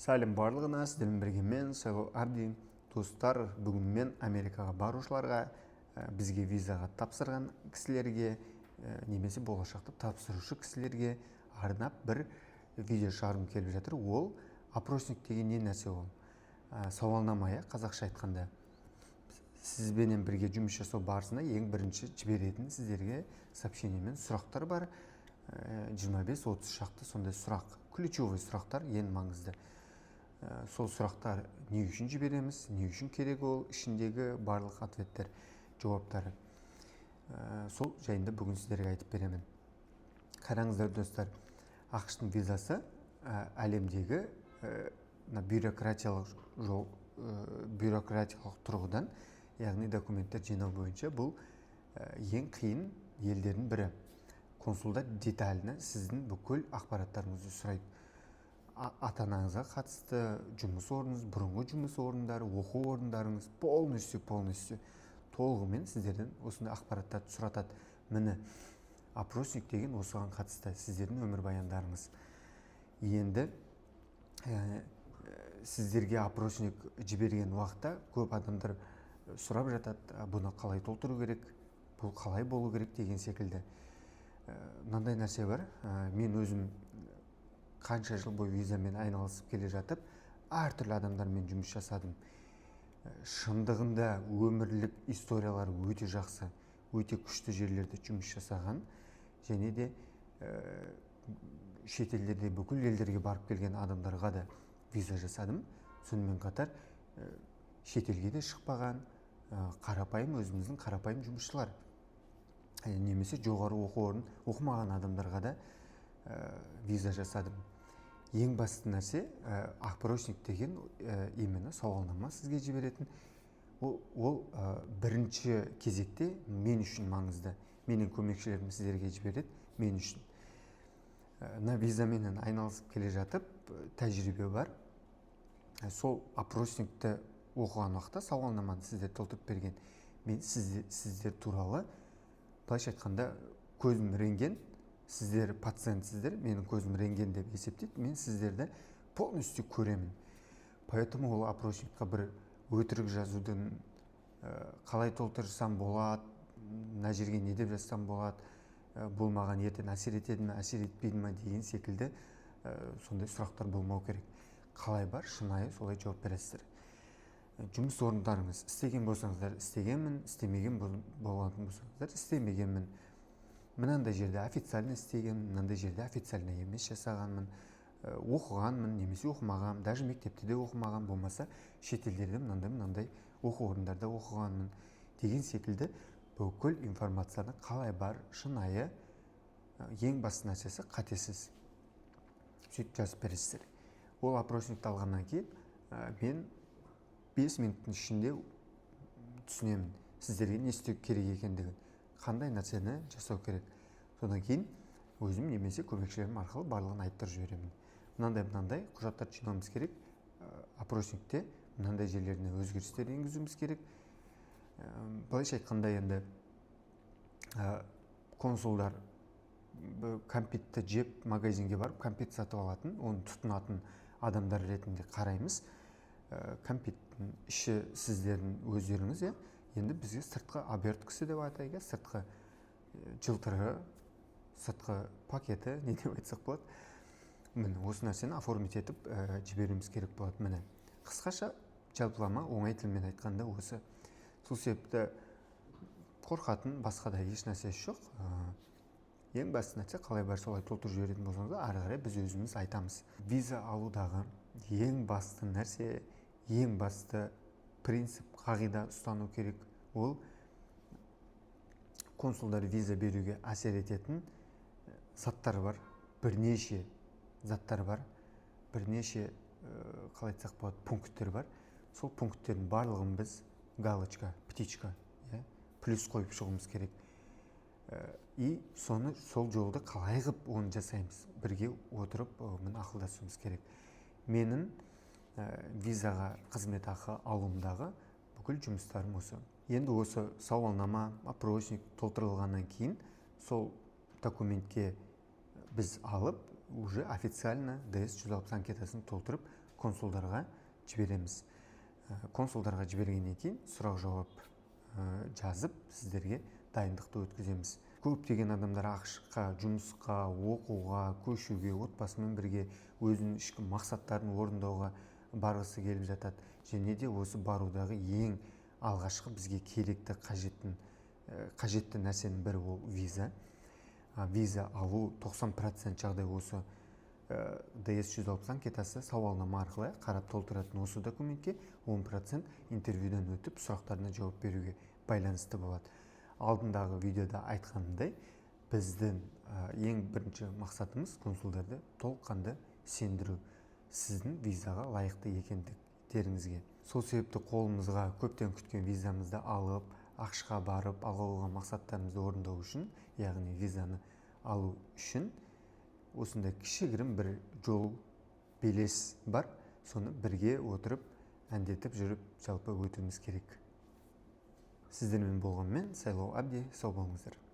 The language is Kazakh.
Сәлем барлығына, сіздермен бірге мен Сайлау Абдин. Достар, бүгін мен Америкаға барушыларға, бізге визаға тапсырған кісілерге, немесе болашақта тапсырушы кісілерге арнап бір видео шығарғым келіп жатыр. Ол опросник деген не нәрсе ол? Сауалнама, қазақша айтқанда. Сізбенен бірге жұмыс жасау барысында ең бірінші жіберетін сіздерге сообщениемен сұрақтар бар. 25-30 шақты сондай сұрақ, ключевой сұрақтар ең маңызды. Сол сұрақтар не үшін жібереміз, не үшін керек ол, ішіндегі барлық ответтер, жауаптары. Сол жайында бүгін сіздерге айтып беремін. Қараңыздар достар, ақш-тың визасы әлемдегі бюрократиялық тұрғыдан, яғни документтер жинау бойынша бұл ең қиын елдердің бірі. Консулдар детально сіздің бүкіл ақпараттарыңызды сұрайды. Ата-анаңызға қатысты жұмыс орныңыз, бұрынғы жұмыс орындары, оқу орындарыңыз полностью толығымен сіздерден осындай ақпараттарды сұратады. Міне, опросник деген осыған қатысты сіздердің өмірбаяндарыңыз. Енді сіздерге опросник жіберген уақытта көп адамдар сұрап жатады, бұны қалай толтыру керек, бұл қалай болу керек деген секілді. Мынандай нәрсе бар, мен өзім қанша жыл бойы визамен айналысып келе жатып, әртүрлі адамдармен жұмыс жасадым. Шындығында өмірлік историялар өте жақсы, өте күшті жерлерде жұмыс жасаған, және де шетелдерде бүкіл елдерге барып келген адамдарға да виза жасадым. Сонымен қатар шетелге де шықпаған, қарапайым өзіміздің қарапайым жұмысшылар, немесе жоғары оқу орнын оқымаған адамдарға да виза жасадым. Ең басты нәрсе, опросник деген именно сауалнама сізге жіберетін. Ол бірінші кезекте мен үшін маңызды. Менің көмекшілерім сіздерге жібереді, мен үшін. Визамен айналысып келе жатып, тәжірибе бар. Сол опросникті оқыған уақытта сауалнаманы сіздер толтырып берген. Мен сіздер туралы, былайша айтқанда, көзім рентген, сіздер пациентсіздер, менің көзім рентген деп есептейді, мен сіздерді полностью көремін. Поэтому ол опросникқа бір өтірік жазудың қалай толтырсам болады, мына жерге не деп жазсам болады, бұл маған ертең әсер етеді ме, әсер етпейді ме деген секілді сондай сұрақтар болмау керек. Қалай бар, шынайы солай жауап бересіздер. Жұмыс орындарыңыз, істеген болсаңыздар істегенмін, істемеген болатын болсаңыздар істемегенмін. Мынандай жерде официально істегенмін, мынандай жерде официально емес жасағанмын, оқығанмын, немесе оқымағанмын, даже мектепте де оқымаған, болмаса шетелдерде мынандай оқу орындарда оқығанмын деген секілді бүкіл информацияны қалай бар, шынайы, ең басты нәрсесі қатесіз сөйтіп жазып бересіздер. Ол опросникті алғаннан кейін мен 5 минуттың ішінде түсінемін сіздерге не істеу керек екендігін, қандай нәрсені жасау керек. Содан кейін өзім немесе көмекшілерім арқылы барлығын айттырып жіберемін. Мынандай құжаттар жинауымыз керек, опросникте мынандай жерлеріне өзгерістер енгізуіміз керек. Былайша айтқанда енді консулдар кәмпитті жеп магазинге барып кәмпит сатып алатын, оны тұтынатын адамдар ретінде қараймыз. Кәмпиттің іші сіздердің өздеріңіз, енді бізге сыртқы оберткасы деп атайды, сыртқы жылтыры, сыртқы пакеті, не деп айтсақ болады. Міне, осы нәрсені оформить етіп жіберуіміз керек болады. Міне, қысқаша жалпылама оңай тілмен айтқанда осы. Сол себепті қорқатын басқа да еш нәрсесі жоқ. Ең басты нәрсе қалай бар солай толтырып жіберетін болсаңыз, ары қарай біз өзіміз айтамыз. Виза алудағы ең басты нәрсе, ең басты принцип, қағида ұстану керек. Ол консулдар виза беруге әсер ететін заттар бар, бірнеше заттар бар, бірнеше қалай айтсақ болады, пункттер бар. Сол пункттердің барлығын біз галочка, птичка, плюс қойып шығуымыз керек. И сол жолды қалай қып оны жасаймыз, бірге отырып ақылдасуымыз керек. Менің визаға қызмет ақы алуымдағы бүкіл жұмыстарым осы. Енді осы сауалнама, опросник толтырылғаннан кейін сол документке біз алып, уже официально ДС-160 анкетасын толтырып, консулдарға жібереміз. Консулдарға жібергеннен кейін сұрақ жауап жазып сіздерге дайындықты өткіземіз. Көптеген адамдар ақш-қа жұмысқа, оқуға, көшуге, отбасымен бірге өзінің ішкі мақсаттарын орындауға барғысы келіп жатады. Және де осы барудағы ең алғашқы бізге керекті қажетті нәрсенің бірі ол виза. Виза алу 90% жағдай осы DS-160 анкетасы сауалнама арқылы қарап толтыратын осы документке 10% интервьюден өтіп сұрақтарына жауап беруге байланысты болады. Алдындағы видеода айтқанымдай, біздің ең бірінші мақсатымыз консулдарды толыққанды сендіру сіздің визаға лайықты екендіктеріңізге. Сол себепті қолымызға көптен күткен визамызды алып, ақш-қа барып, алға қойған мақсаттарымызды орындау үшін, яғни визаны алу үшін осындай кішігірім бір жол белес бар. Соны бірге отырып, әндетіп жүріп, жалпы өтуіміз керек. Сіздермен болғанмен Сайлау Абди, сау болыңыздар.